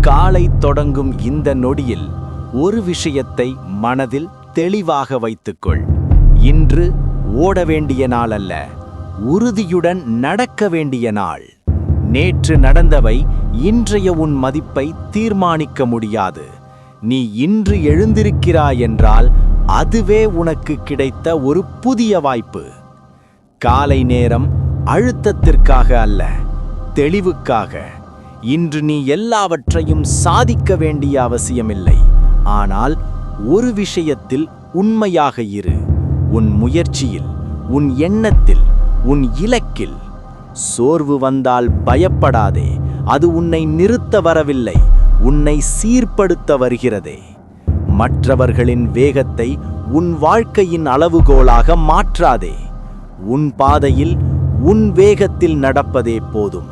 காலை தொடங்கும் இந்த நொடியில் ஒரு விஷயத்தை மனதில் தெளிவாக வைத்துக்கொள். இன்று ஓட வேண்டிய நாள் அல்ல, உறுதியுடன் நடக்க வேண்டிய நாள். நேற்று நடந்தவை இன்றைய உன் மதிப்பை தீர்மானிக்க முடியாது. நீ இன்று எழுந்திருக்கிறாய் என்றால் அதுவே உனக்கு கிடைத்த ஒரு புதிய வாய்ப்பு. காலை நேரம் அழுத்தத்திற்காக அல்ல, தெளிவுக்காக. இன்று நீ எல்லாவற்றையும் சாதிக்க வேண்டிய அவசியமில்லை. ஆனால் ஒரு விஷயத்தில் உண்மையாக இரு. உன் முயற்சியில், உன் எண்ணத்தில், உன் இலக்கில். சோர்வு வந்தால் பயப்படாதே. அது உன்னை நிறுத்த வரவில்லை, உன்னை சீர்படுத்த வருகிறதே. மற்றவர்களின் வேகத்தை உன் வாழ்க்கையின் அளவுகோலாக மாற்றாதே. உன் பாதையில் உன் வேகத்தில் நடப்பதே போதும்.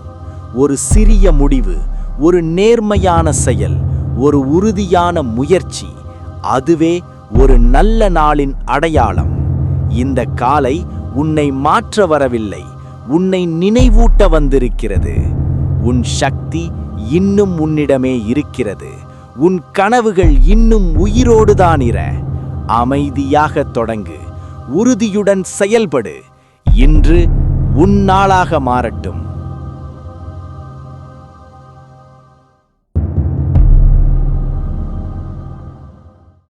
ஒரு சிறிய முடிவு, ஒரு நேர்மையான செயல், ஒரு உறுதியான முயற்சி, அதுவே ஒரு நல்ல நாளின் அடையாளம். இந்த காலை உன்னை மாற்ற வரவில்லை, உன்னை நினைவூட்ட வந்திருக்கிறது. உன் சக்தி இன்னும் உன்னிடமே இருக்கிறது. உன் கனவுகள் இன்னும் உயிரோடுதான் இர. அமைதியாக தொடங்கு, உறுதியுடன் செயல்படு. இன்று உன் நாளாக மாறட்டும்.